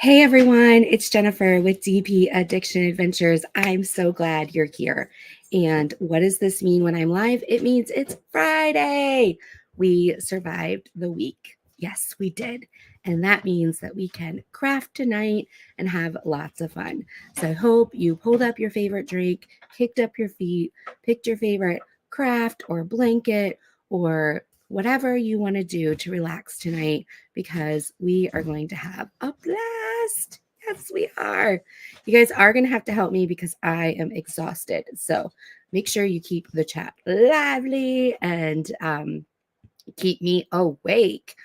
Hey everyone, it's Jennifer with DP Addiction Adventures. I'm so glad you're here. And what does this mean when I'm live? It means it's Friday. We survived the week. Yes, we did. And that means that we can craft tonight and have lots of fun. So I hope you pulled up your favorite drink, kicked up your feet, picked your favorite craft or blanket or whatever you want to do to relax tonight because we are going to have a blast. Yes, we are. You guys are going to have to help me because I am exhausted. So make sure you keep the chat lively and keep me awake.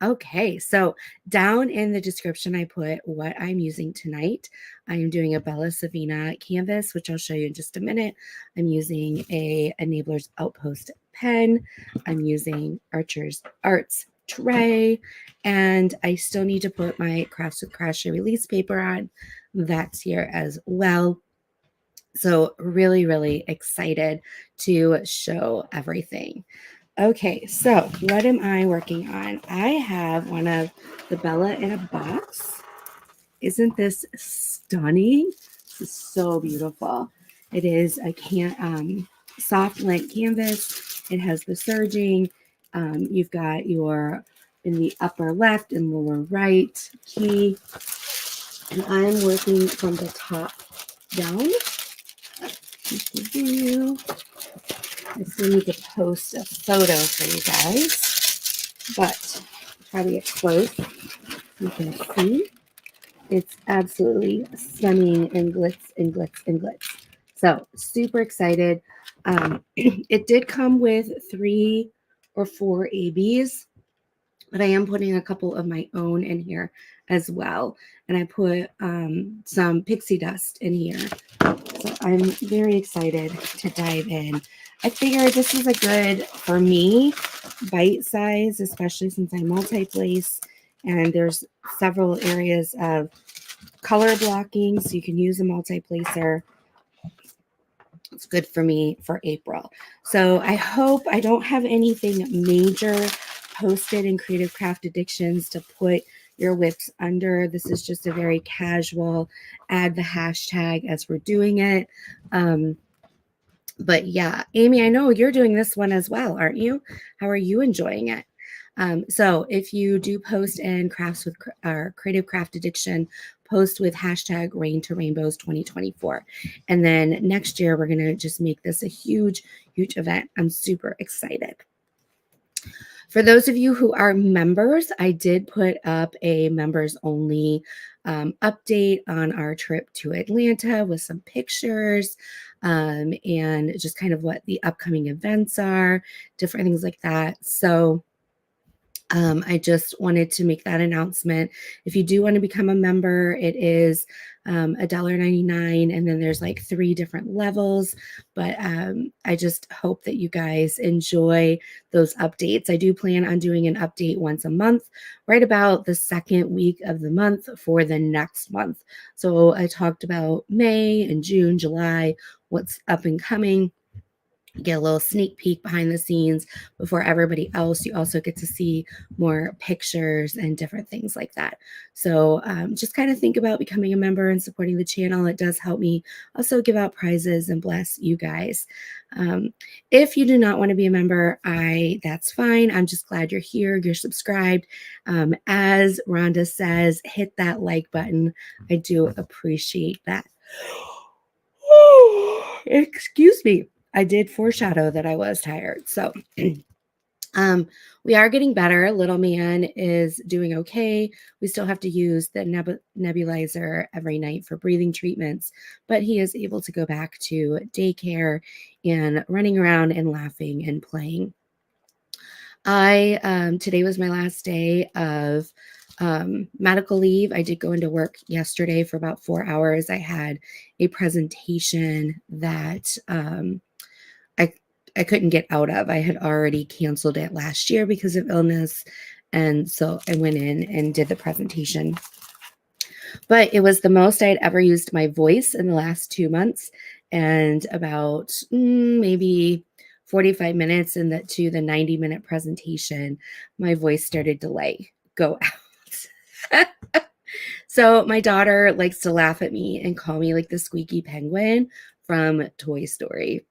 Okay, so down in the description, I put what I'm using tonight. I am doing a Bella Savina canvas, which I'll show you in just a minute. I'm using a Enabler's Outpost pen. I'm using Archer's Arts tray, and I still need to put my Crafts with Crochet release paper on. That's here as well. So really, really excited to show everything. Okay, so what am I working on? I have one of the Bella in a box. Isn't this stunning? This is so beautiful. It is a soft lint canvas. It has the serging. You've got your in the upper left and lower right key. And I'm working from the top down. I still need to post a photo for you guys, but try to get close. You can see it's absolutely stunning and glitz and glitz and glitz. So super excited. It did come with 3 or 4 ABs, but I am putting a couple of my own in here as well. And I put some pixie dust in here. So I'm very excited to dive in. I figured this is a good, for me, bite size, especially since I multi-place and there's several areas of color blocking, so you can use a multi-placer. It's good for me for April. So I hope I don't have anything major posted in Creative Craft Addictions to put your whips under. This is just a very casual, add the hashtag as we're doing it. But yeah, Amy, I know you're doing this one as well, aren't you? How are you enjoying it? So if you do post in Crafts with Creative Craft Addiction, post with hashtag Rain to Rainbows 2024. And then next year, we're going to just make this a huge, huge event. I'm super excited. For those of you who are members, I did put up a members only update on our trip to Atlanta with some pictures and just kind of what the upcoming events are, different things like that. So I just wanted to make that announcement. If you do want to become a member, it is $1.99, and then there's like 3 different levels. But I just hope that you guys enjoy those updates. I do plan on doing an update once a month, right about the second week of the month for the next month. So I talked about May and June, July, what's up and coming. Get a little sneak peek behind the scenes before everybody else. You also get to see more pictures and different things like that. So just kind of think about becoming a member and supporting the channel. It does help me also give out prizes and bless you guys. If you do not want to be a member, that's fine. I'm just glad you're here. You're subscribed. As Rhonda says, hit that like button. I do appreciate that. Excuse me. I did foreshadow that I was tired. So we are getting better. Little man is doing okay. We still have to use the nebulizer every night for breathing treatments, but he is able to go back to daycare and running around and laughing and playing. Today was my last day of medical leave. I did go into work yesterday for about 4 hours. I had a presentation that I couldn't get out of. I had already canceled it last year because of illness. And so I went in and did the presentation. But it was the most I'd ever used my voice in the last 2 months. And about maybe 45 minutes to the 90-minute presentation, my voice started to go out. So my daughter likes to laugh at me and call me like the squeaky penguin from Toy Story.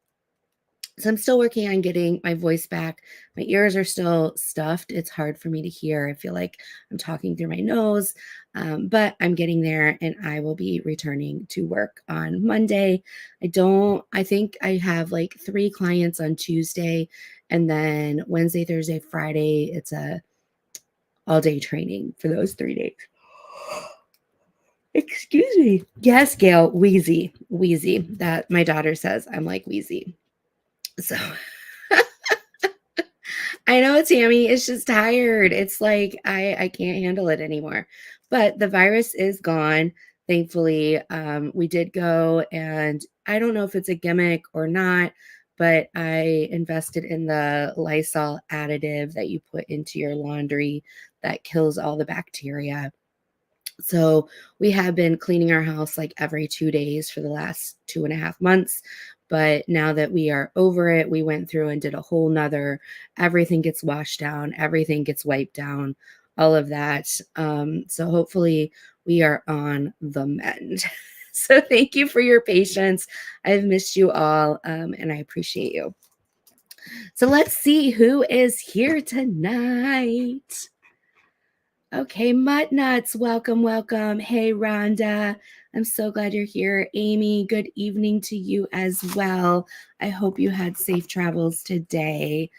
So I'm still working on getting my voice back. My ears are still stuffed. It's hard for me to hear. I feel like I'm talking through my nose, but I'm getting there and I will be returning to work on Monday. I think I have like 3 clients on Tuesday, and then Wednesday, Thursday, Friday, it's a all day training for those 3 days. Excuse me. Yes, Gail, wheezy, wheezy. That my daughter says I'm like wheezy. So I know, Tammy. It's just tired. It's like I can't handle it anymore. But the virus is gone, thankfully. We did go, and I don't know if it's a gimmick or not, but I invested in the Lysol additive that you put into your laundry that kills all the bacteria. So we have been cleaning our house like every 2 days for the last 2.5 months. But now that we are over it, we went through and did a whole nother, everything gets washed down, everything gets wiped down, all of that. So hopefully we are on the mend. So thank you for your patience. I've missed you all, and I appreciate you. So let's see who is here tonight. Okay, Mutt Nuts, welcome, welcome. Hey, Rhonda, I'm so glad you're here. Amy, good evening to you as well. I hope you had safe travels today.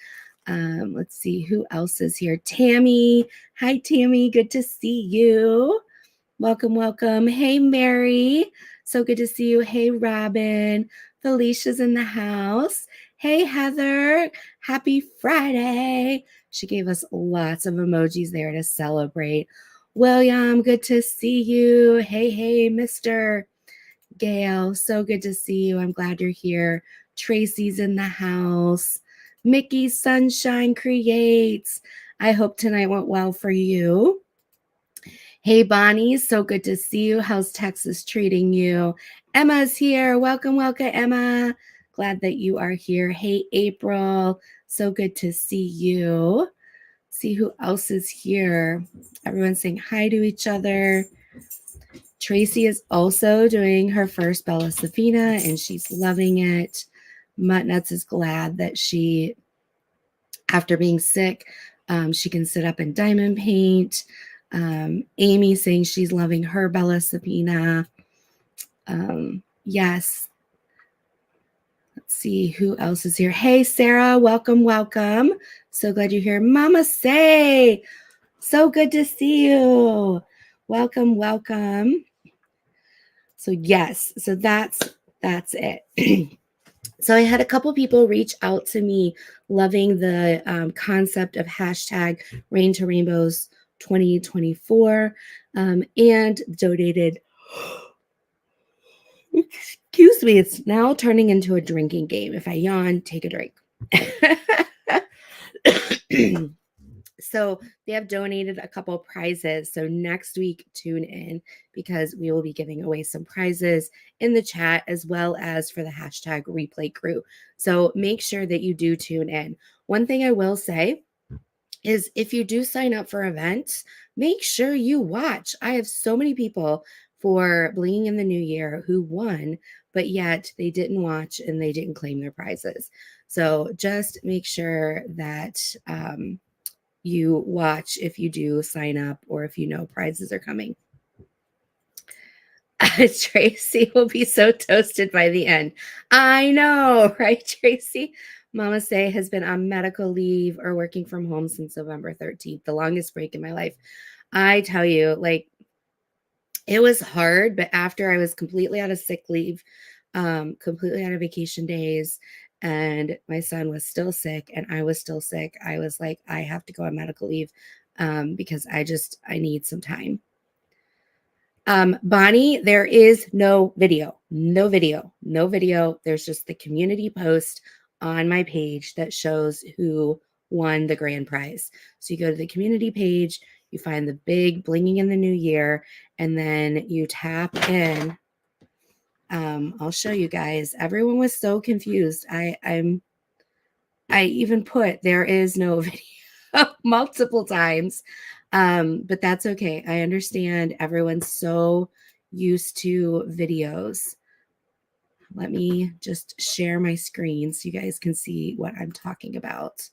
Let's see who else is here. Tammy, hi, Tammy, good to see you. Welcome, welcome. Hey, Mary, so good to see you. Hey, Robin, Felicia's in the house. Hey, Heather, happy Friday. She gave us lots of emojis there to celebrate. William, good to see you. Hey, hey, Mr. Gail, so good to see you. I'm glad you're here. Tracy's in the house. Mickey Sunshine Creates. I hope tonight went well for you. Hey, Bonnie, so good to see you. How's Texas treating you? Emma's here. Welcome, welcome, Emma. Glad that you are here. Hey, April, so good to see you. See who else is here. Everyone's saying hi to each other. Tracy is also doing her first Bella Safina, and she's loving it. Muttnuts is glad that she, after being sick, she can sit up and diamond paint. Amy saying she's loving her Bella Sapina. Yes. Let's see who else is here. Hey, Sarah, welcome, welcome. So glad you're here. Mama Say, so good to see you. Welcome, welcome. So yes, so that's it. So I had a couple people reach out to me loving the concept of hashtag Rain to Rainbows 2024 and donated. Excuse me, it's now turning into a drinking game. If I yawn, take a drink. So they have donated a couple prizes. So next week, tune in because we will be giving away some prizes in the chat as well as for the hashtag replay crew. So make sure that you do tune in. One thing I will say is if you do sign up for events, make sure you watch. I have so many people for Blinging in the New Year who won, but yet they didn't watch and they didn't claim their prizes. So just make sure that you watch if you do sign up or if you know prizes are coming. Tracy will be so toasted by the end. I know, right, Tracy? Mama Say has been on medical leave or working from home since November 13th, the longest break in my life. I tell you, like, it was hard, but after I was completely out of sick leave, completely out of vacation days, and my son was still sick and I was still sick, I was like, I have to go on medical leave because I need some time. Bonnie, there is no video. There's just the community post on my page that shows who won the grand prize. So you go to the community page, you find the big Blinging in the New Year, and then you tap in. I'll show you guys. Everyone was so confused. I even put there is no video multiple times. But that's okay. I understand everyone's so used to videos. Let me just share my screen so you guys can see what I'm talking about.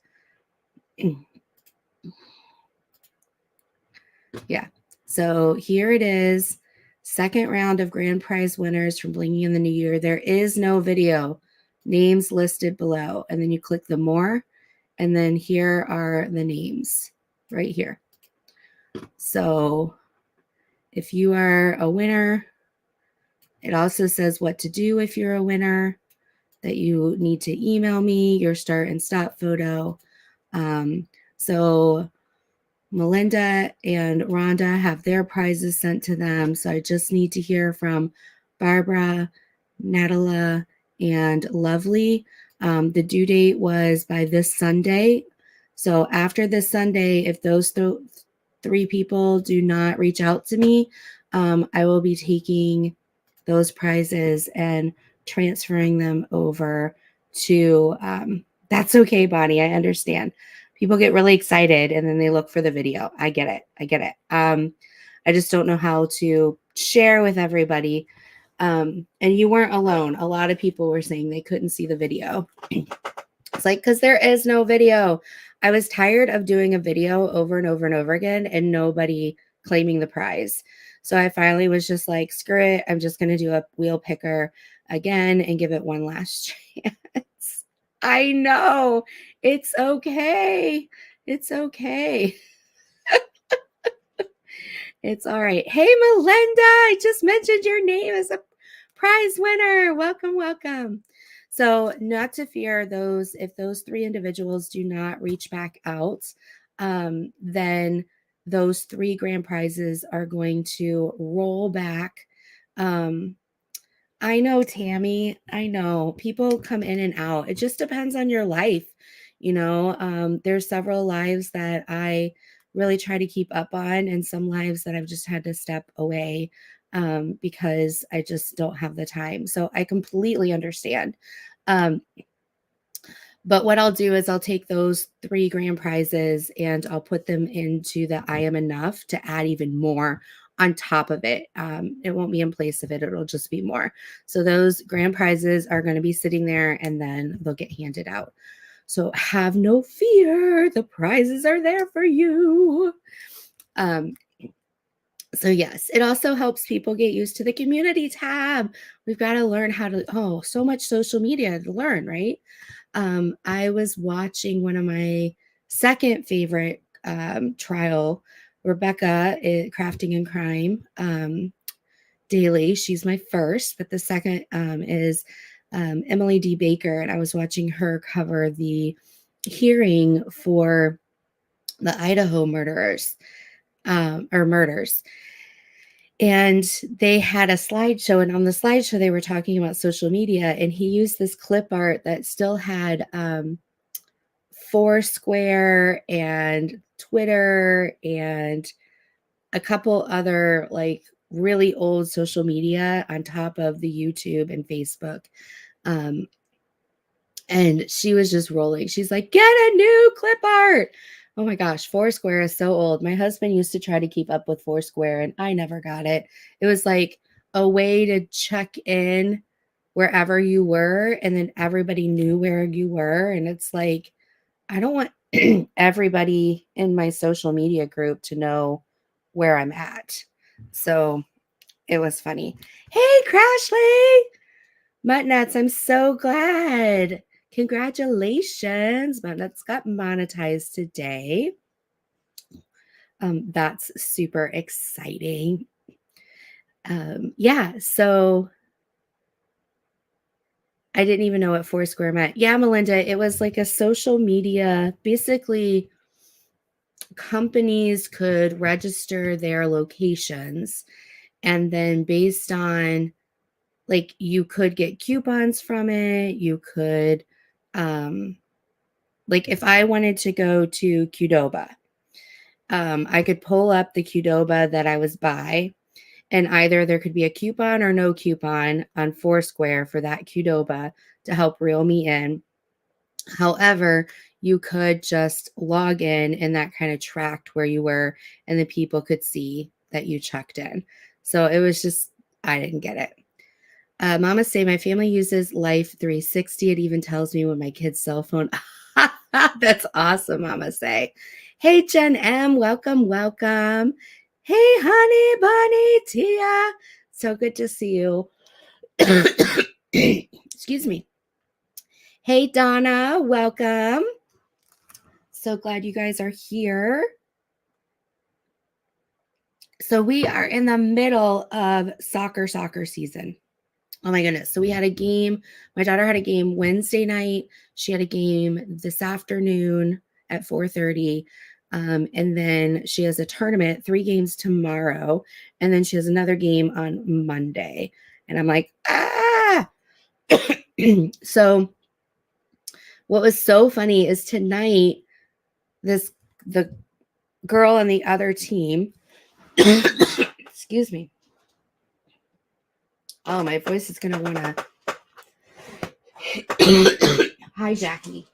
Yeah. So here it is. Second round of grand prize winners from Blingy in the New Year. There is no video. Names listed below. And then you click the more. And then here are the names right here. So if you are a winner, it also says what to do if you're a winner, that you need to email me your start and stop photo. So Melinda and Rhonda have their prizes sent to them. So I just need to hear from Barbara, Natala, and Lovely. The due date was by this Sunday. So after this Sunday, if those three people do not reach out to me, I will be taking those prizes and transferring them over to, that's okay, Bonnie. I understand. People get really excited and then they look for the video. I get it. I get it. I just don't know how to share with everybody. And you weren't alone. A lot of people were saying they couldn't see the video. It's like, because there is no video. I was tired of doing a video over and over and over again and nobody claiming the prize. So I finally was just like, screw it. I'm just going to do a wheel picker again and give it one last chance. I know. It's okay. It's okay. It's all right. Hey, Melinda, I just mentioned your name as a prize winner. Welcome, welcome. So not to fear those, if those three individuals do not reach back out, then those three grand prizes are going to roll back. I know, Tammy. I know people come in and out. It just depends on your life. There's several lives that I really try to keep up on, and some lives that I've just had to step away because I just don't have the time. So I completely understand. Um, but what I'll do is I'll take those three grand prizes and I'll put them into the I Am Enough to add even more on top of it. It won't be in place of it. It'll just be more. So those grand prizes are going to be sitting there and then they'll get handed out. So have no fear. The prizes are there for you. So yes, it also helps people get used to the community tab. We've got to learn how to, so much social media to learn, right? I was watching one of my second favorite trial, Rebecca, Crafting and Crime Daily. She's my first, but the second is Emily D. Baker, and I was watching her cover the hearing for the Idaho murders. And they had a slideshow, and on the slideshow they were talking about social media, and he used this clip art that still had Foursquare and Twitter and a couple other like really old social media on top of the YouTube and Facebook. And she was just rolling. She's like, get a new clip art. Oh my gosh, Foursquare is so old. My husband used to try to keep up with Foursquare and I never got it. It was like a way to check in wherever you were and then everybody knew where you were. And it's like, I don't want everybody in my social media group to know where I'm at. So it was funny. Hey, Crashly! Muttnuts, I'm so glad. Congratulations. Muttnuts got monetized today. That's super exciting. Yeah, so I didn't even know what Foursquare meant. Yeah, Melinda, it was like a social media, basically companies could register their locations and then based on like you could get coupons from it, you could like if I wanted to go to Qdoba, I could pull up the Qdoba that I was by, and either there could be a coupon or no coupon on Foursquare for that Qdoba to help reel me in. However, you could just log in and that kind of tracked where you were and the people could see that you checked in. So it was just, I didn't get it. Mama say my family uses Life 360. It even tells me when my kid's cell phone. That's awesome, Mama say. Hey, Jen M, welcome, welcome. Hey, honey bunny, Tia. So good to see you. Excuse me. Hey, Donna, welcome. So glad you guys are here. So we are in the middle of soccer season. Oh my goodness. So we had a game. My daughter had a game Wednesday night. She had a game this afternoon at 4:30. And then she has a tournament, 3 games tomorrow. And then she has another game on Monday. And I'm like, ah. So what was so funny is tonight, the girl on the other team, excuse me. Oh, my voice is going to want to hijack me.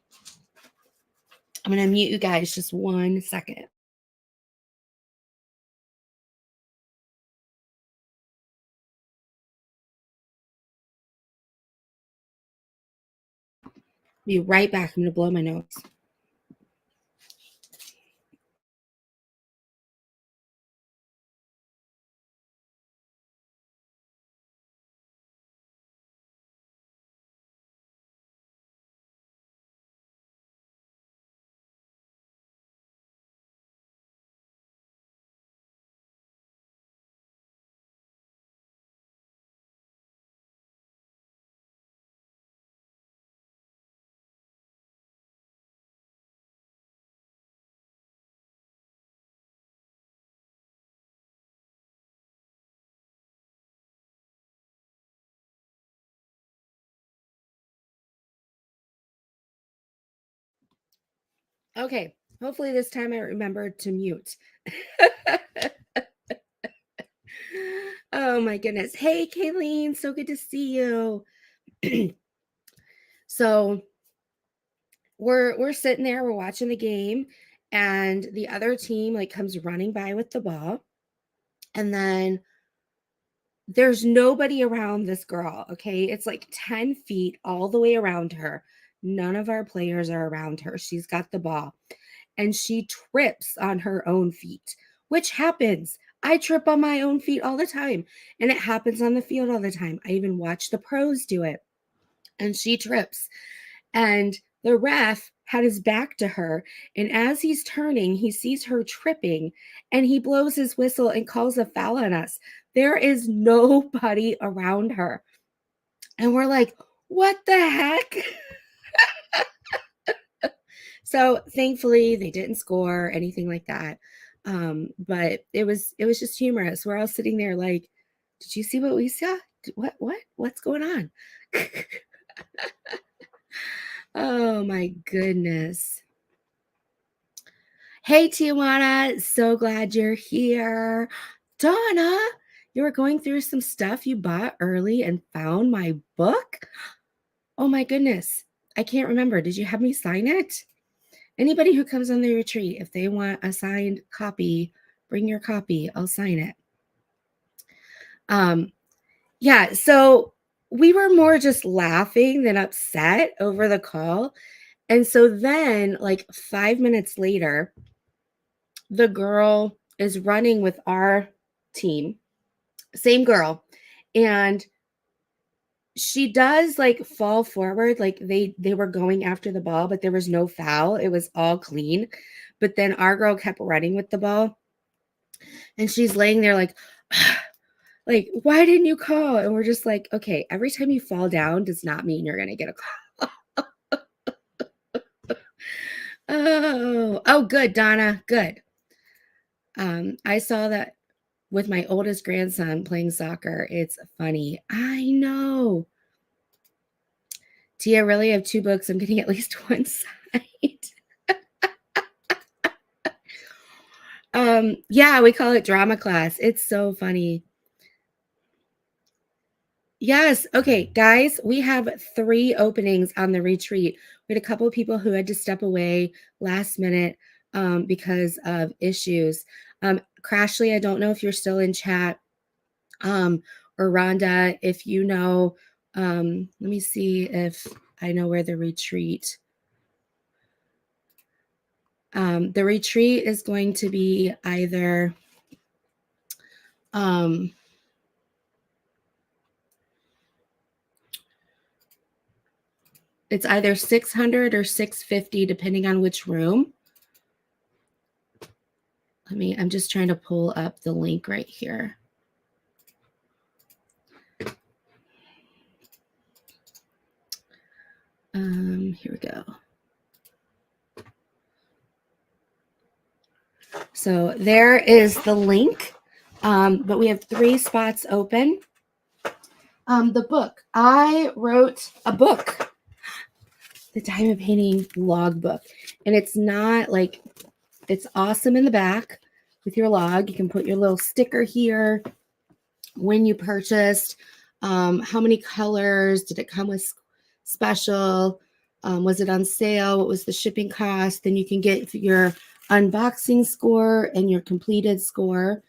I'm going to mute you guys just 1 second. Be right back. I'm going to blow my nose. Okay. Hopefully this time I remember to mute. Oh my goodness. Hey, Kayleen. So good to see you. So we're sitting there, we're watching the game, and the other team like comes running by with the ball. And then there's nobody around this girl. Okay. It's like 10 feet all the way around her. None of our players are around her. She's got the ball and she trips on her own feet, which happens. I trip on my own feet all the time, and it happens on the field all the time. I even watch the pros do it, and she trips. And the ref had his back to her, and as he's turning, he sees her tripping, and he blows his whistle and calls a foul on us. There is nobody around her. And we're like, what the heck? So thankfully they didn't score or anything like that. But it was just humorous. We're all sitting there like, did you see what we saw? What's going on? Oh my goodness. Hey Tijuana, so glad you're here. Donna, you were going through some stuff you bought early and found my book? Oh my goodness. I can't remember. Did you have me sign it? Anybody who comes on the retreat, if they want a signed copy, bring your copy. I'll sign it. Yeah, so we were more just laughing than upset over the call. And so then, like 5 minutes later, the girl is running with our team, same girl, and she does like fall forward, like they were going after the ball, but there was no foul. It was all clean. But then our girl kept running with the ball, and she's laying there like, like, why didn't you call? And we're just like, okay, every time you fall down does not mean you're gonna get a call. Oh, good, Donna, good. I saw that with my oldest grandson playing soccer. It's funny. I know. Tia, really have 2 books. I'm getting at least one side. Yeah, we call it drama class. It's so funny. Yes. Okay, guys, we have 3 openings on the retreat. We had a couple of people who had to step away last minute because of issues. Crashly, I don't know if you're still in chat. Or Rhonda, if you know, let me see if I know where the retreat. The retreat is going to be either it's either 600 or 650 depending on which room. I'm just trying to pull up the link right here. Here we go. So there is the link, but we have 3 spots open. The book, I wrote a book, the diamond painting logbook, and it's not like, it's awesome in the back with your log. You can put your little sticker here, when you purchased, how many colors, did it come with special, was it on sale, what was the shipping cost, then you can get your unboxing score and your completed score,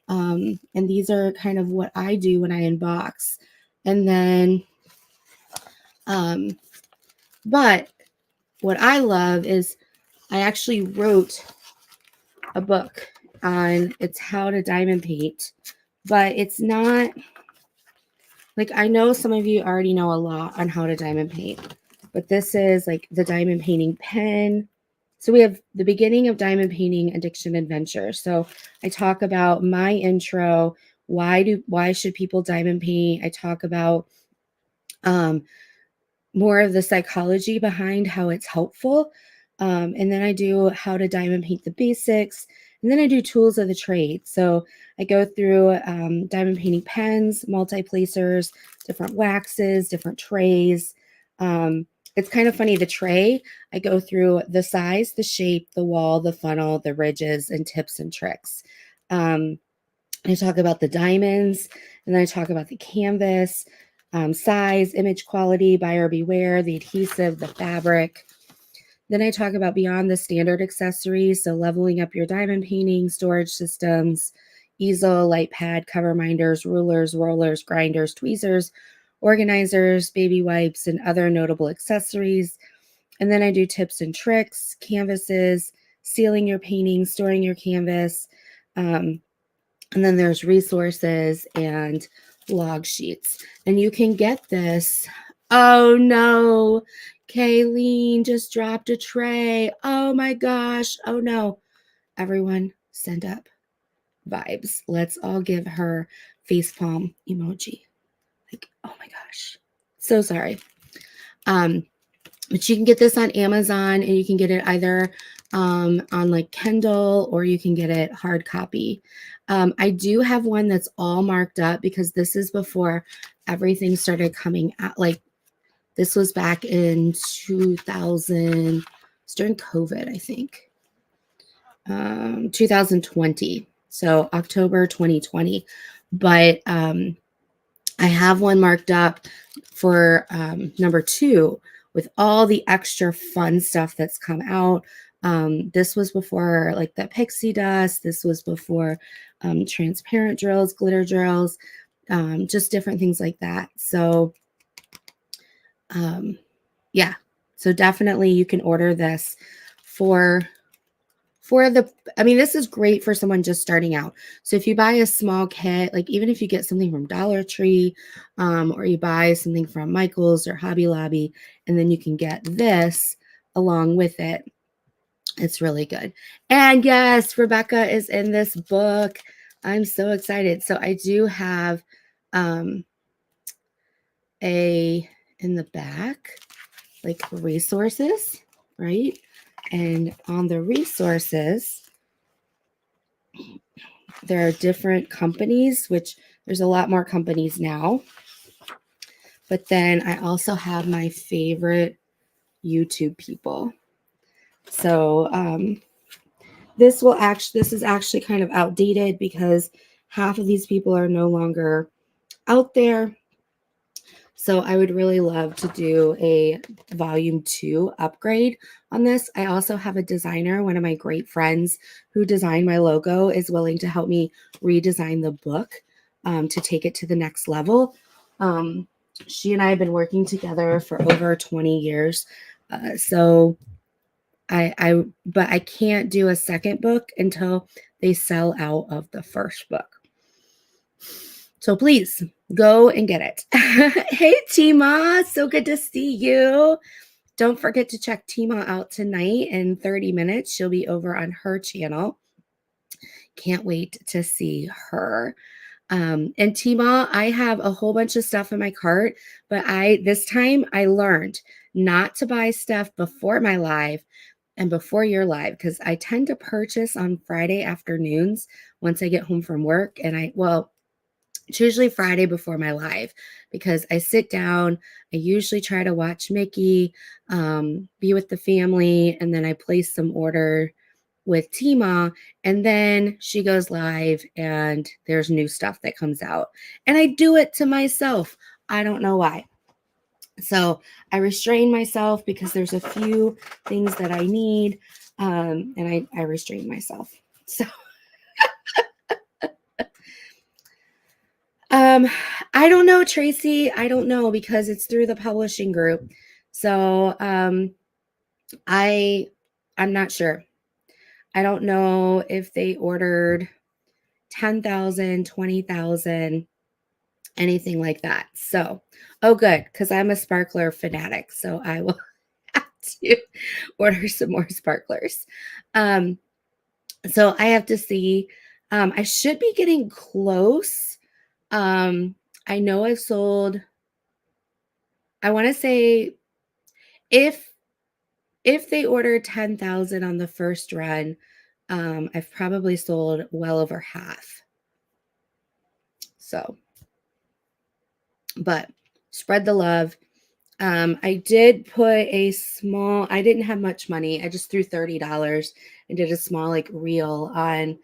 and these are kind of what I do when I unbox. And then but what I love is I actually wrote a book on it's how to diamond paint, but it's not like, I know some of you already know a lot on how to diamond paint, but this is like the diamond painting pen. So we have the beginning of diamond painting addiction adventure. So I talk about my intro, why should people diamond paint? I talk about more of the psychology behind how it's helpful. And then I do how to diamond paint the basics. And then I do tools of the trade. So I go through diamond painting pens, multi-placers, different waxes, different trays. It's kind of funny, the tray, I go through the size, the shape, the wall, the funnel, the ridges, and tips and tricks. I talk about the diamonds, and then I talk about the canvas, size, image quality, buyer beware, the adhesive, the fabric. Then I talk about beyond the standard accessories, so leveling up your diamond painting, storage systems, easel, light pad, cover minders, rulers, rollers, grinders, tweezers, organizers, baby wipes, and other notable accessories. And then I do tips and tricks, canvases, sealing your painting, storing your canvas. And then there's resources and log sheets. And you can get this. Oh no, Kayleen just dropped a tray. Oh my gosh. Oh no. Everyone send up vibes. Let's all give her facepalm emoji. Like, oh my gosh. So sorry. But you can get this on Amazon, and you can get it either on like Kindle, or you can get it hard copy. I do have one that's all marked up because this is before everything started coming out. Like, this was back in 2000, it's during COVID, I think, 2020. So October 2020. But I have one marked up for number 2 with all the extra fun stuff that's come out. This was before like the pixie dust. This was before transparent drills, glitter drills, just different things like that. So yeah, so definitely you can order this for this is great for someone just starting out. So if you buy a small kit, like even if you get something from Dollar Tree, or you buy something from Michael's or Hobby Lobby, and then you can get this along with it, it's really good. And yes, Rebecca is in this book. I'm so excited. So I do have in the back, like resources, right? And on the resources, there are different companies, which there's a lot more companies now. But then I also have my favorite YouTube people. So this is actually kind of outdated because half of these people are no longer out there. So I would really love to do a volume 2 upgrade on this. I also have a designer, one of my great friends who designed my logo, is willing to help me redesign the book to take it to the next level. She and I have been working together for over 20 years. But I can't do a second book until they sell out of the first book. So please go and get it. Hey, Tima, so good to see you. Don't forget to check Tima out tonight in 30 minutes. She'll be over on her channel. Can't wait to see her. And Tima, I have a whole bunch of stuff in my cart, but this time I learned not to buy stuff before my live and before your live, because I tend to purchase on Friday afternoons once I get home from work. And it's usually Friday before my live because I sit down. I usually try to watch Mickey, be with the family, and then I place some order with Tima, and then she goes live and there's new stuff that comes out. And I do it to myself. I don't know why. So I restrain myself because there's a few things that I need, and I restrain myself. So I don't know, Tracy. I don't know because it's through the publishing group. So I'm not sure. I don't know if they ordered 10,000, 20,000, anything like that. So, oh good, because I'm a sparkler fanatic. So I will have to order some more sparklers. So I have to see. I should be getting close. I know I've sold, I want to say if they ordered 10,000 on the first run, I've probably sold well over half. So, but spread the love. I did put I didn't have much money. I just threw $30 and did a small like reel on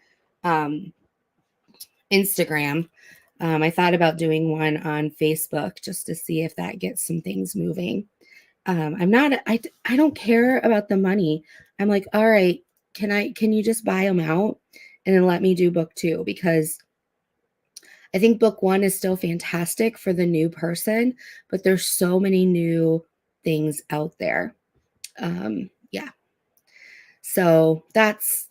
Instagram. I thought about doing one on Facebook just to see if that gets some things moving. I don't care about the money. I'm like, all right, can you just buy them out and then let me do book 2? Because I think book 1 is still fantastic for the new person, but there's so many new things out there. Yeah. So that's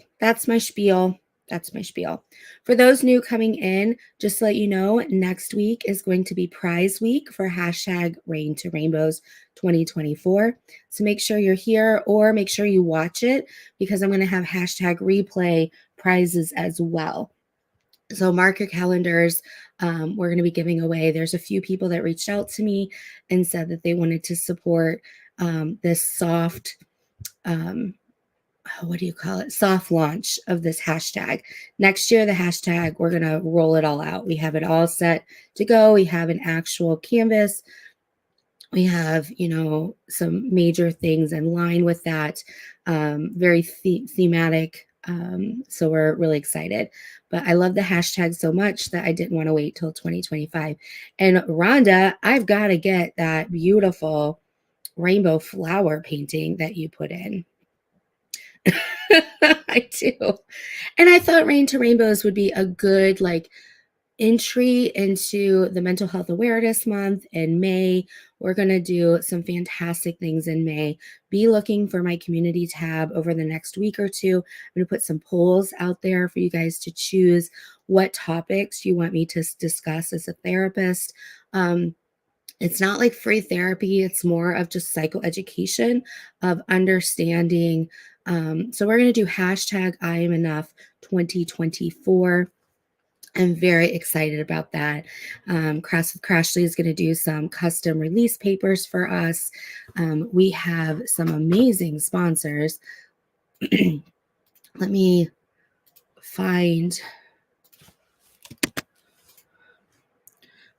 my spiel. That's my spiel. For those new coming in, just to let you know, next week is going to be prize week for hashtag Rain to Rainbows 2024. So make sure you're here or make sure you watch it because I'm going to have hashtag replay prizes as well. So mark your calendars. We're going to be giving away. There's a few people that reached out to me and said that they wanted to support this soft what do you call it? Soft launch of this hashtag. Next year, the hashtag, we're going to roll it all out. We have it all set to go. We have an actual canvas. We have, some major things in line with that. Very thematic. So we're really excited. But I love the hashtag so much that I didn't want to wait till 2025. And Rhonda, I've got to get that beautiful rainbow flower painting that you put in. I do. And I thought Rain to Rainbows would be a good entry into the Mental Health Awareness Month in May. We're going to do some fantastic things in May. Be looking for my community tab over the next week or two. I'm going to put some polls out there for you guys to choose what topics you want me to discuss as a therapist. It's not like free therapy. It's more of just psychoeducation of understanding. So we're going to do hashtag I am enough 2024. I'm very excited about that. Cross with Crashly is going to do some custom release papers for us. We have some amazing sponsors. Let me find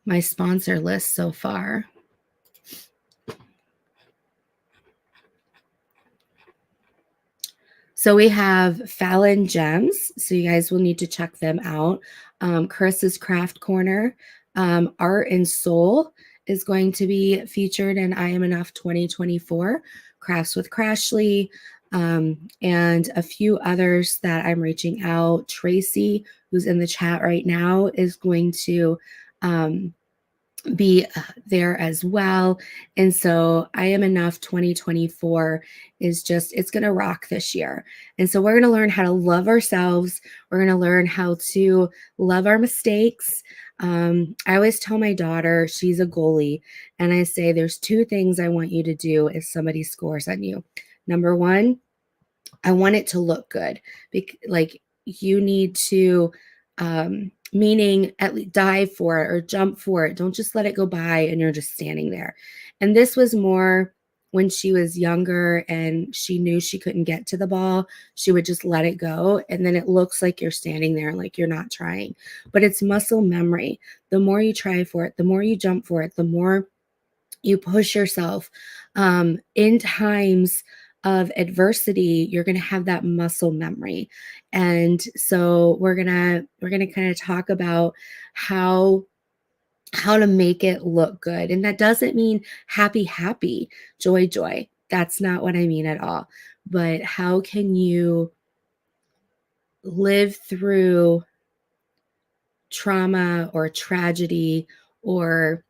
my sponsor list so far. So we have Fallon Gems. So you guys will need to check them out. Chris's Craft Corner, Art and Soul, is going to be featured in I Am Enough 2024, Crafts with Crashly, and a few others that I'm reaching out. Tracy, who's in the chat right now, is going to be there as well. And so I Am Enough 2024 is just, it's going to rock this year. And so we're going to learn how to love ourselves. We're going to learn how to love our mistakes. I always tell my daughter, she's a goalie, and I say, there's two things I want you to do if somebody scores on you. Number one, I want it to look good. Like you need to, meaning at least dive for it or jump for it. Don't just let it go by and you're just standing there. And this was more when she was younger and she knew she couldn't get to the ball. She would just let it go. And then it looks like you're standing there, like you're not trying. But it's muscle memory. The more you try for it, the more you jump for it, the more you push yourself. In times of adversity, you're going to have that muscle memory. And so we're going to kind of talk about how to make it look good. And that doesn't mean happy, joy. That's not what I mean at all. But how can you live through trauma or tragedy or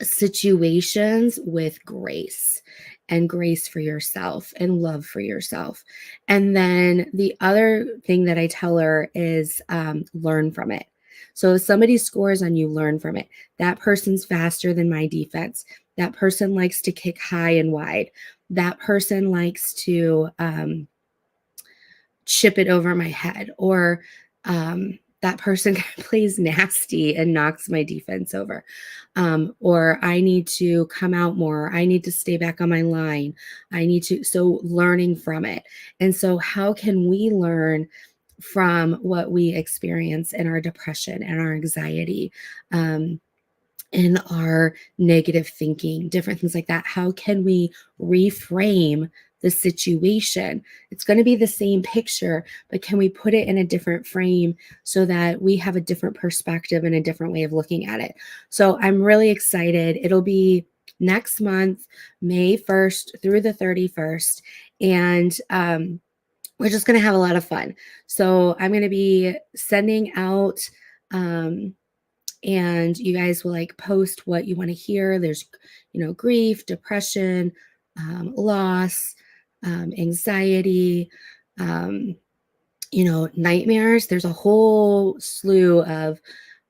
situations with grace, and grace for yourself and love for yourself. And then the other thing that I tell her is learn from it. So if somebody scores on you, learn from it. That person's faster than my defense. That person likes to kick high and wide. That person likes to chip it over my head, or that person plays nasty and knocks my defense over. Or I need to come out more. I need to stay back on my line. So learning from it. And so how can we learn from what we experience in our depression and our anxiety, in our negative thinking, different things like that? How can we reframe the situation? It's going to be the same picture, but can we put it in a different frame so that we have a different perspective and a different way of looking at it? So I'm really excited. It'll be next month, May 1st through the 31st. And we're just going to have a lot of fun. So I'm going to be sending out, and you guys will like post what you want to hear. There's, grief, depression, loss, anxiety, nightmares. There's a whole slew of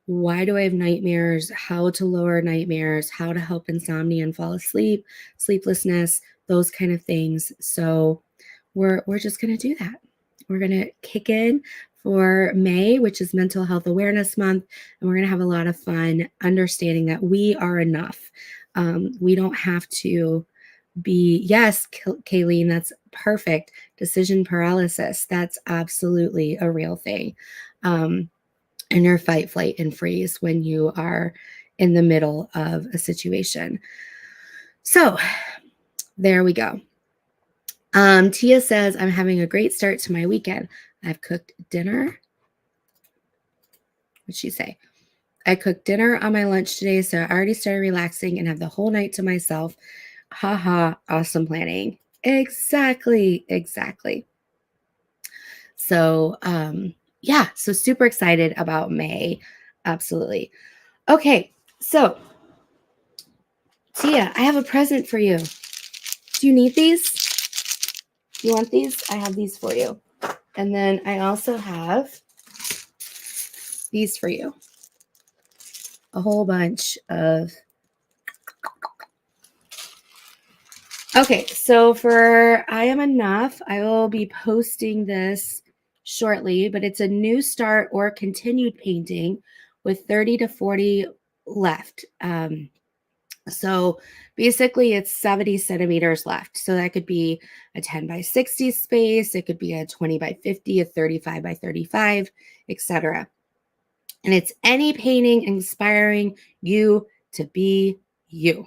why do I have nightmares, how to lower nightmares, how to help insomnia and fall asleep, sleeplessness, those kind of things. So we're just going to do that. We're going to kick in for May, which is Mental Health Awareness Month, and we're going to have a lot of fun understanding that we are enough. We don't have to be, yes, Kayleen, that's perfect. Decision paralysis, that's absolutely a real thing. And your fight, flight, and freeze when you are in the middle of a situation. So there we go. Tia says, I'm having a great start to my weekend. I've cooked dinner. What'd she say? I cooked dinner on my lunch today, so I already started relaxing and have the whole night to myself. Haha, awesome planning. Exactly. So, yeah, so super excited about May. Absolutely. Okay, so Tia, I have a present for you. Do you need these? You want these? I have these for you. And then I also have these for you. A whole bunch of. Okay, so for I Am Enough, I will be posting this shortly, but it's a new start or continued painting with 30 to 40 left. So basically it's 70 centimeters left. So that could be a 10 by 60 space. It could be a 20 by 50, a 35 by 35, etc. And it's any painting inspiring you to be you.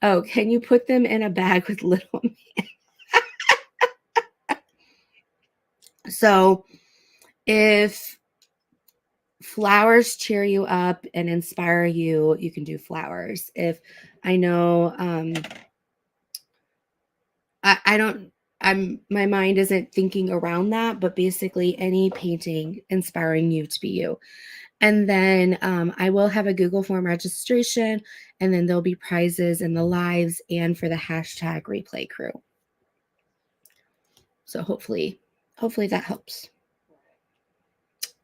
Oh, can you put them in a bag with little man? So if flowers cheer you up and inspire you, you can do flowers. If I know, I don't, my mind isn't thinking around that, but basically any painting inspiring you to be you. And then I will have a Google form registration, and then there'll be prizes in the lives and for the hashtag replay crew. So hopefully that helps.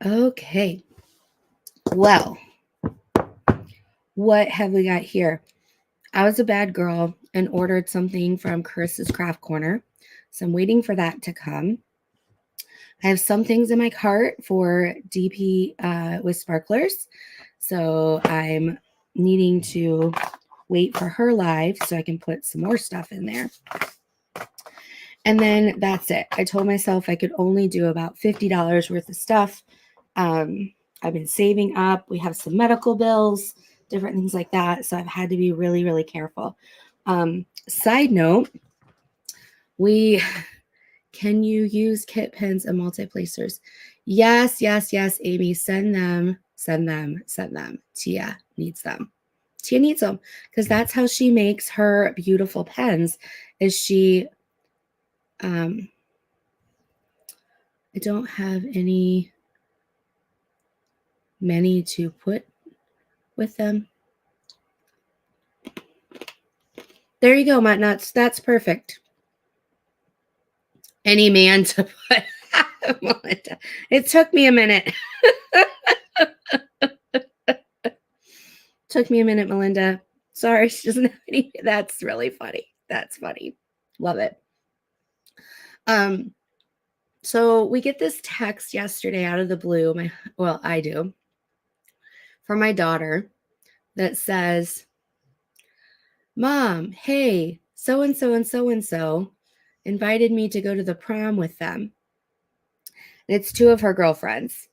Okay. Well, what have we got here? I was a bad girl and ordered something from Chris's Craft Corner. So I'm waiting for that to come. I have some things in my cart for DP with sparklers. So I'm needing to wait for her live so I can put some more stuff in there. And then that's it. I told myself I could only do about $50 worth of stuff. I've been saving up. We have some medical bills, different things like that. So I've had to be really, really careful. Side note, can you use kit pens and multi-placers? Yes, Amy, send them. Tia needs them. Tia needs them because that's how she makes her beautiful pens. Is she, I don't have many to put with them. There you go, Matt Nuts. That's perfect. Any man to put. Melinda. It took me a minute. Took me a minute, Melinda. Sorry, she doesn't have any. That's really funny. That's funny. Love it. So we get this text yesterday out of the blue. I do. From my daughter that says, "Mom, hey, so and so and so and so invited me to go to the prom with them." And it's two of her girlfriends.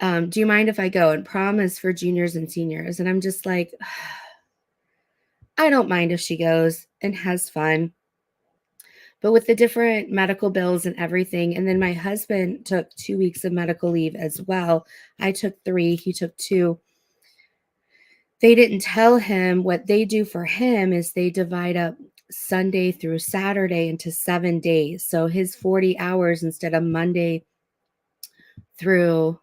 Do you mind if I go? And prom is for juniors and seniors. And I'm just like, I don't mind if she goes and has fun. But with the different medical bills and everything, and then my husband took 2 weeks of medical leave as well. I took 3, he took 2. They didn't tell him what they do for him is they divide up Sunday through Saturday into 7 days. So his 40 hours instead of Monday through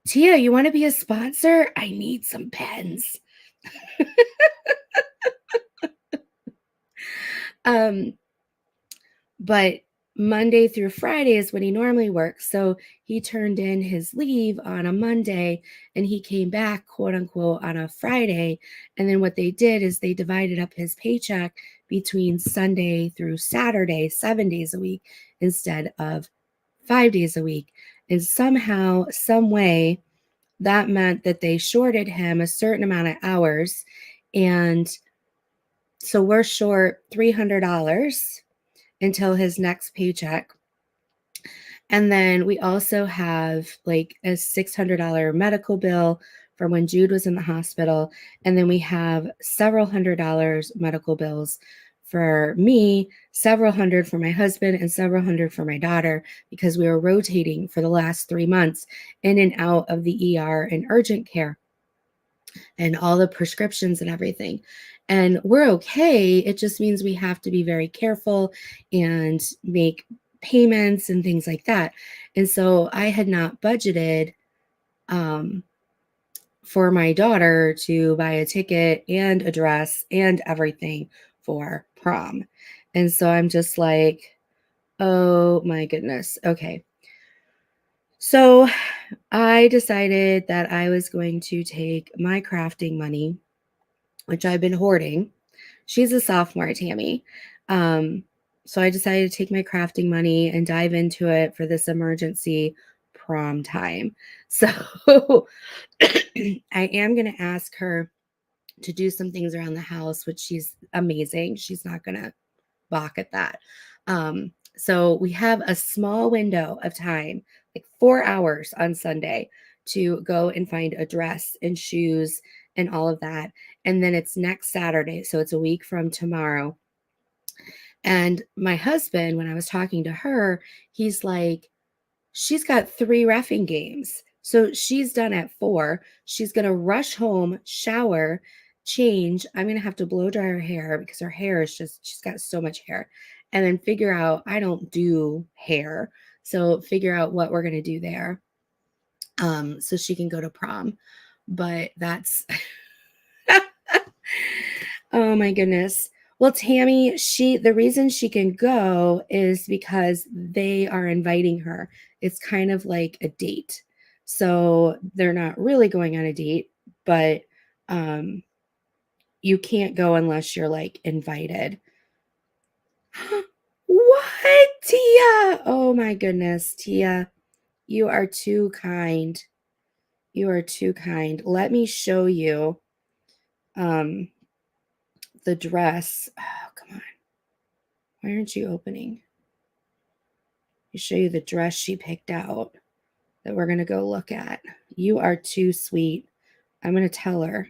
Tia, you want to be a sponsor? I need some pens. But Monday through Friday is when he normally works. So he turned in his leave on a Monday and he came back, quote unquote, on a Friday. And then what they did is they divided up his paycheck between Sunday through Saturday, 7 days a week instead of 5 days a week. And somehow, some way, that meant that they shorted him a certain amount of hours. And so we're short $300 until his next paycheck. And then we also have like a $600 medical bill for when Jude was in the hospital. And then we have several $100 medical bills for me, several hundred for my husband, and several hundred for my daughter, because we were rotating for the last 3 months in and out of the ER and urgent care and all the prescriptions and everything. And we're okay. It just means we have to be very careful and make payments and things like that. And so I had not budgeted for my daughter to buy a ticket and a dress and everything for prom. And so I'm just like, oh my goodness. Okay. So I decided that I was going to take my crafting money, which I've been hoarding. She's a sophomore, Tammy. So I decided to take my crafting money and dive into it for this emergency prom time. So I am going to ask her to do some things around the house, which she's amazing. She's not going to balk at that. So we have a small window of time, like 4 hours on Sunday, to go and find a dress and shoes and all of that. And then it's next Saturday. So it's a week from tomorrow. And my husband, when I was talking to her, he's like, She's got 3 reffing games. So she's done at 4. She's going to rush home, shower, change. I'm going to have to blow dry her hair because her hair is just, she's got so much hair. And then figure out, I don't do hair. So figure out what we're going to do there. So she can go to prom. But that's, oh my goodness. Well, Tammy, the reason she can go is because they are inviting her. It's kind of like a date. So they're not really going on a date, but you can't go unless you're like invited. What, Tia? Oh my goodness, Tia, you are too kind. You are too kind. Let me show you the dress. Oh, come on. Why aren't you opening? You show you the dress she picked out that we're going to go look at. You are too sweet. I'm going to tell her.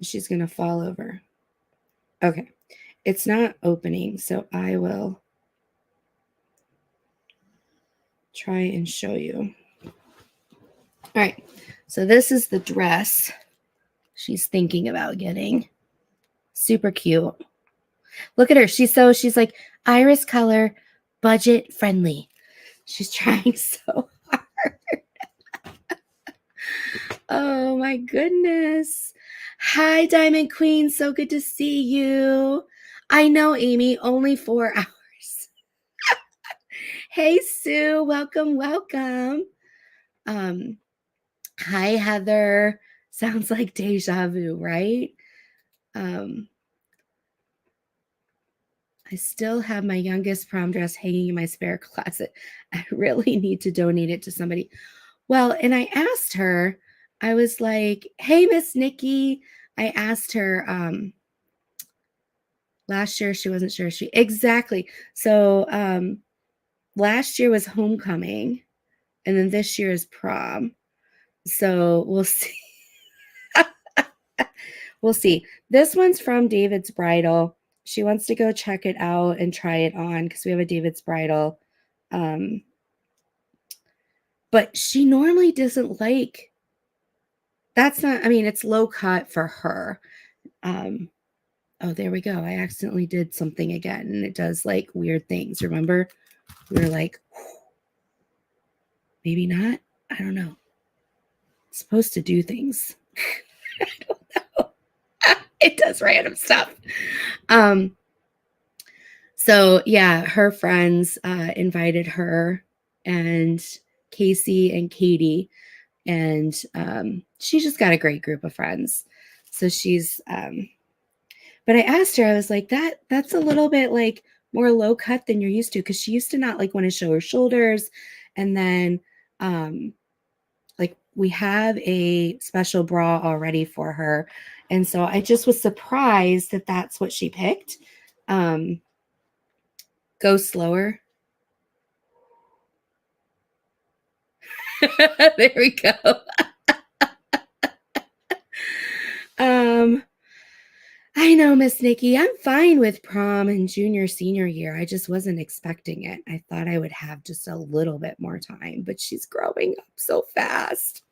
She's going to fall over. Okay. It's not opening, so I will try and show you. All right. So this is the dress she's thinking about getting. Super cute. Look at her. She's like iris color, budget friendly. She's trying so hard. Oh my goodness. Hi, Diamond Queen. So good to see you. I know, Amy, only 4 hours. Hey, Sue. Welcome, welcome. Hi, Heather. Sounds like deja vu, right? I still have my youngest prom dress hanging in my spare closet. I really need to donate it to somebody. Well, and I asked her, I was like, hey, Miss Nikki. I asked her last year, she wasn't sure. Exactly. So last year was homecoming, and then this year is prom. So we'll see. We'll see. This one's from David's Bridal. She wants to go check it out and try it on because we have a David's Bridal. But she normally doesn't like, that's not, I mean, it's low cut for her. Oh, there we go. I accidentally did something again, and it does like weird things. Remember? We were like, maybe not. I don't know. It's supposed to do things. I don't know. It does random stuff. So yeah, her friends invited her and Casey and Katie, and she just got a great group of friends. So she's but I asked her, I was like, that's a little bit like more low cut than you're used to, because she used to not like want to show her shoulders. And then like we have a special bra already for her. And so I just was surprised that that's what she picked. Go slower. There we go. I know, Miss Nikki, I'm fine with prom and junior, senior year. I just wasn't expecting it. I thought I would have just a little bit more time, but she's growing up so fast.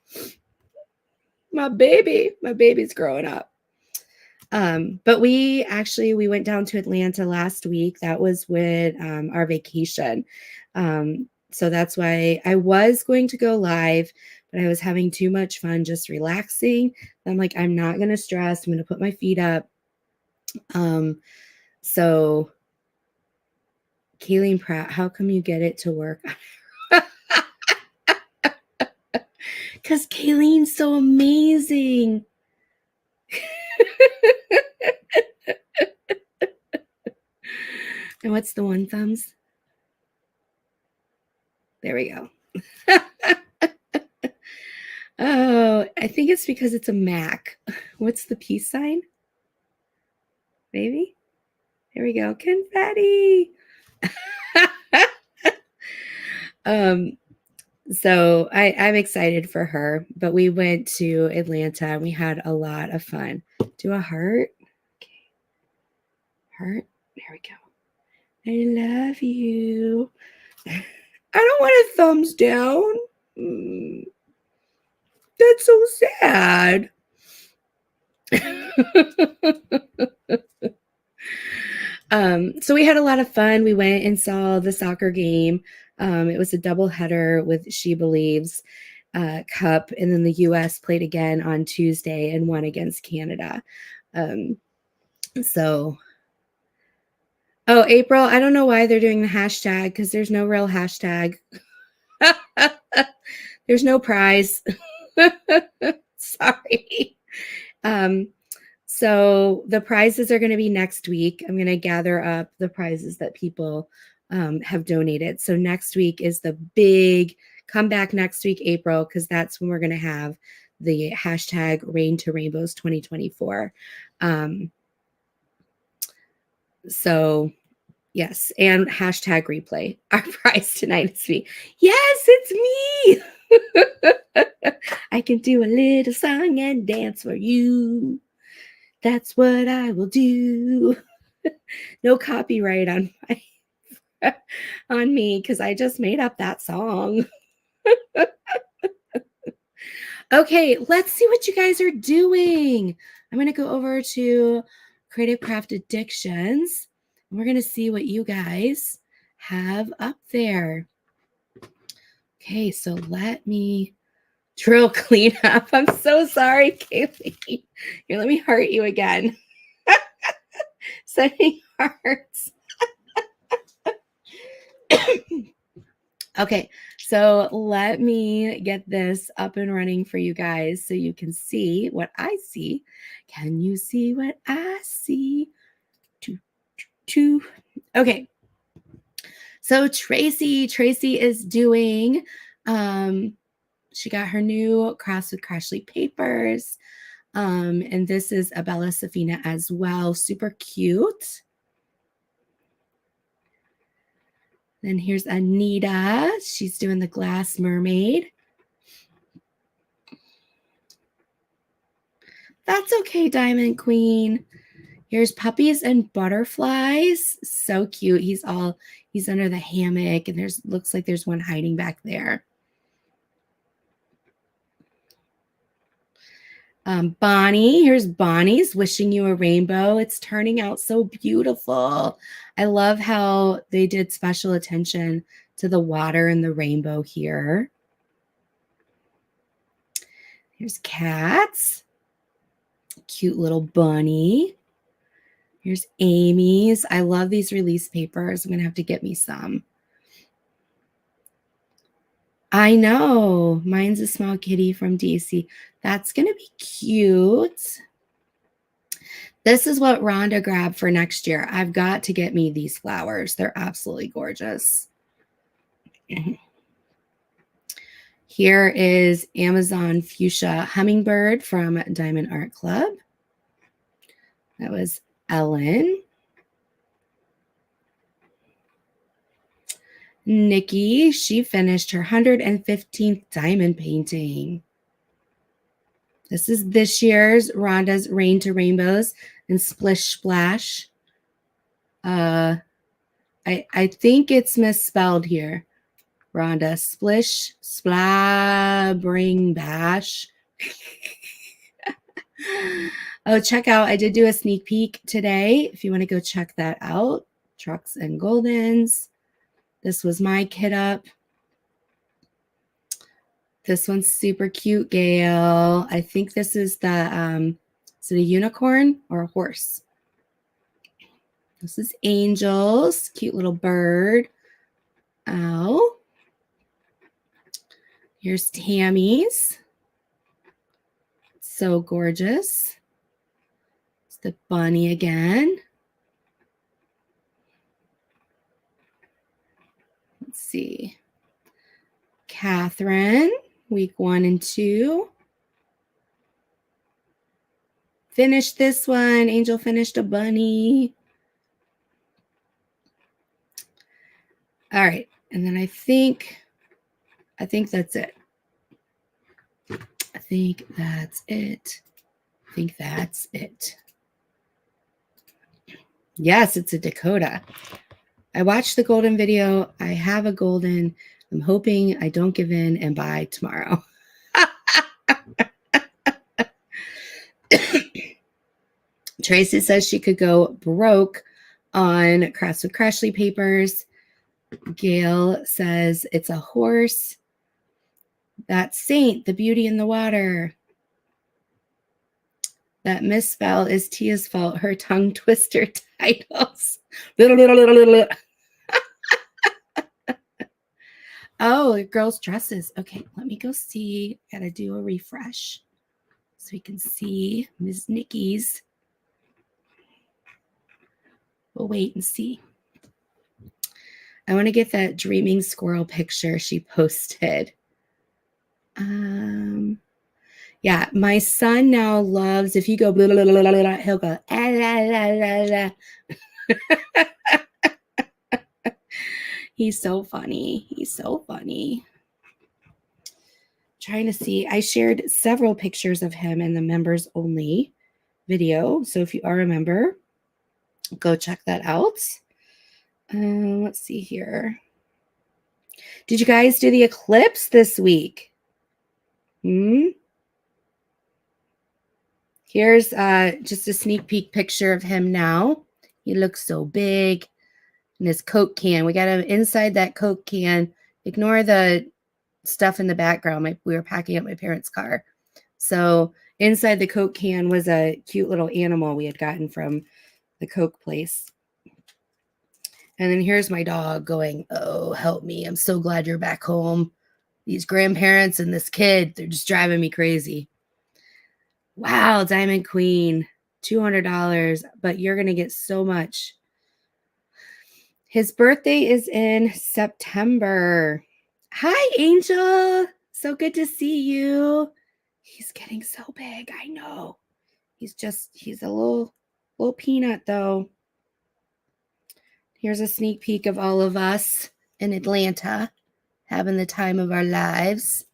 My baby's growing up. But we went down to Atlanta last week. That was with our vacation. So that's why I was going to go live, but I was having too much fun just relaxing. I'm like, I'm not going to stress. I'm going to put my feet up. So Kayleen Pratt, how come you get it to work? Because Kayleen's so amazing. And what's the one thumbs? There we go. Oh, I think it's because it's a Mac. What's the peace sign? Maybe? There we go. Confetti. So I'm excited for her, but we went to Atlanta and we had a lot of fun. Do a heart. Okay. Heart. There we go. I love you. I don't want a thumbs down. That's so sad. So we had a lot of fun. We went and saw the soccer game. It was a doubleheader with She Believes Cup, and then the U.S. played again on Tuesday and won against Canada. So, oh, April, I don't know why they're doing the hashtag because there's no real hashtag. There's no prize. Sorry. So the prizes are going to be next week. I'm going to gather up the prizes that people have donated. So next week is the big comeback next week, April, because that's when we're going to have the hashtag Rain to Rainbows 2024. So yes, and hashtag replay. Our prize tonight is me. Yes, it's me. I can do a little song and dance for you. That's what I will do. No copyright on me because I just made up that song. Okay, let's see what you guys are doing. I'm going to go over to Creative Craft Addictions. And we're going to see what you guys have up there. Okay, so let me drill clean up. I'm so sorry, Kaylee. Here, let me heart you again. Sending hearts. Okay, so let me get this up and running for you guys so you can see what I see. Can you see what I see? Okay, so Tracy is doing, she got her new Cross with Crashly papers. And this is a Bella Safina as well. Super cute. Then here's Anita. She's doing the Glass Mermaid. That's okay, Diamond Queen. Here's Puppies and Butterflies. So cute. He's under the hammock, and looks like there's one hiding back there. Bonnie, here's Bonnie's Wishing You a Rainbow. It's turning out so beautiful. I love how they did special attention to the water and the rainbow here. Here's Cats. Cute little bunny. Here's Amy's. I love these release papers. I'm going to have to get me some. I know. Mine's a small kitty from DC. That's going to be cute. This is what Rhonda grabbed for next year. I've got to get me these flowers. They're absolutely gorgeous. Here is Amazon Fuchsia Hummingbird from Diamond Art Club. That was Ellen. Nikki, she finished her 115th diamond painting. This is this year's Rhonda's Rain to Rainbows and Splish Splash. I think it's misspelled here. Rhonda, Splish Splabbering Bash. Oh, check out. I did do a sneak peek today. If you want to go check that out. Trucks and Goldens. This was my kit up. This one's super cute, Gail. I think this is the, is it a unicorn or a horse? This is Angels, cute little bird. Ow. Here's Tammy's. So gorgeous. It's the bunny again. Let's see. Catherine, week 1 and 2. Finished this one. Angel finished a bunny. All right. And then I think that's it. I think that's it. Yes, it's a Dakota. I watched the golden video. I have a golden. I'm hoping I don't give in and buy tomorrow. Tracy says she could go broke on Crafts with Crashly papers. Gail says it's a horse. That's Saint, the beauty in the water. That misspell is Tia's fault. Her tongue twister titles. Oh, girls' dresses. Okay, let me go see. Gotta do a refresh so we can see Ms. Nikki's. We'll wait and see. I want to get that dreaming squirrel picture she posted. Yeah, my son now loves, if you go blah, blah, blah, blah, blah, he'll go, ah, la, la, la, la. He's so funny. He's so funny. Trying to see. I shared several pictures of him in the members only video. So if you are a member, go check that out. Let's see here. Did you guys do the eclipse this week? Here's just a sneak peek picture of him now. He looks so big. And his Coke can. We got him inside that Coke can. Ignore the stuff in the background. We were packing up my parents' car. So inside the Coke can was a cute little animal we had gotten from the Coke place. And then here's my dog going, oh, help me. I'm so glad you're back home. These grandparents and this kid, they're just driving me crazy. Wow, Diamond Queen, $200, but you're going to get so much. His birthday is in September. Hi, Angel. So good to see you. He's getting so big. I know. He's a little peanut, though. Here's a sneak peek of all of us in Atlanta having the time of our lives.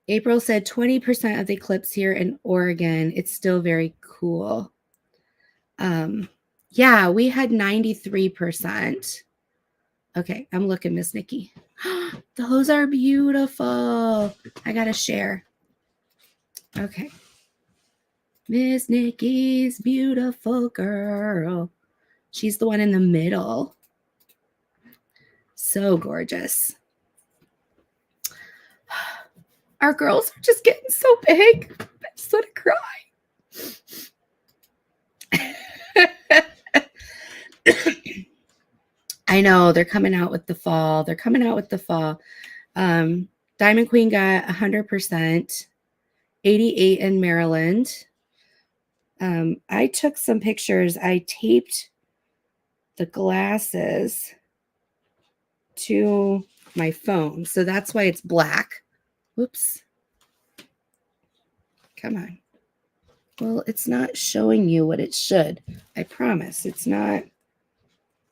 April said 20% of the eclipse here in Oregon. It's still very cool. Yeah, we had 93%. Okay, I'm looking, Miss Nikki. Those are beautiful. I got to share. Okay. Miss Nikki's beautiful girl. She's the one in the middle. So gorgeous. Our girls are just getting so big. I just want to cry. I know they're coming out with the fall. Diamond Queen got 100%, 88 in Maryland. I took some pictures. I taped the glasses to my phone, so that's why it's black. Whoops. Come on. Well, it's not showing you what it should. I promise. It's not.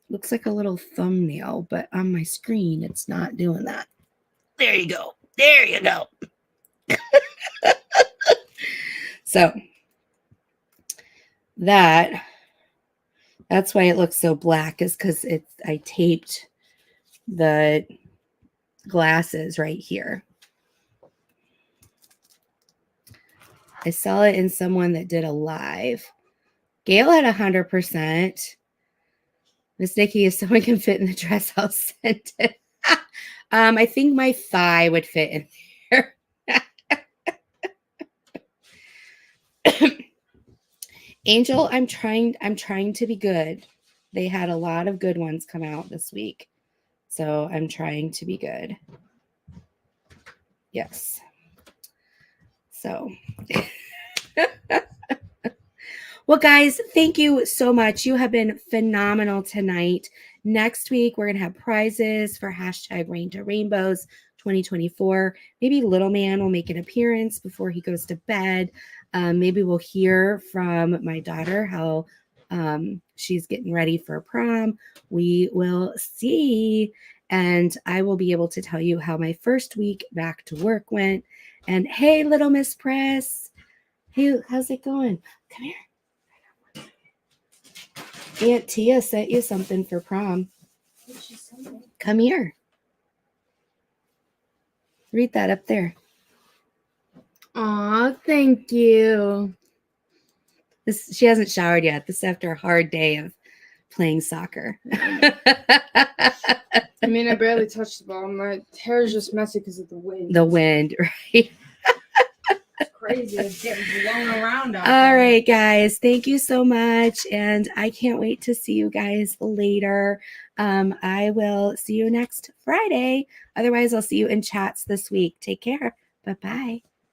Looks like a little thumbnail, but on my screen, it's not doing that. There you go. There you go. So that's why it looks so black, is because I taped the glasses right here. I saw it in someone that did a live. Gail had 100%. Miss Nikki, if someone can fit in the dress, I'll send it. I think my thigh would fit in there. Angel, I'm trying to be good. They had a lot of good ones come out this week. So I'm trying to be good. Yes. So well, guys, thank you so much. You have been phenomenal tonight. Next week, we're going to have prizes for #RainToRainbows 2024. Maybe Little Man will make an appearance before he goes to bed. Maybe we'll hear from my daughter how she's getting ready for prom. We will see. And I will be able to tell you how my first week back to work went. And hey, little Miss Press. Hey, how's it going? Come here. Aunt Tia sent you something for prom. Come here. Read that up there. Aw, thank you. She hasn't showered yet. This is after a hard day of playing soccer. I mean, I barely touched the ball. My hair is just messy because of the wind. The wind, right? It's crazy. It's getting blown around out All there. right, guys. Thank you so much. And I can't wait to see you guys later. I will see you next Friday. Otherwise, I'll see you in chats this week. Take care. Bye-bye.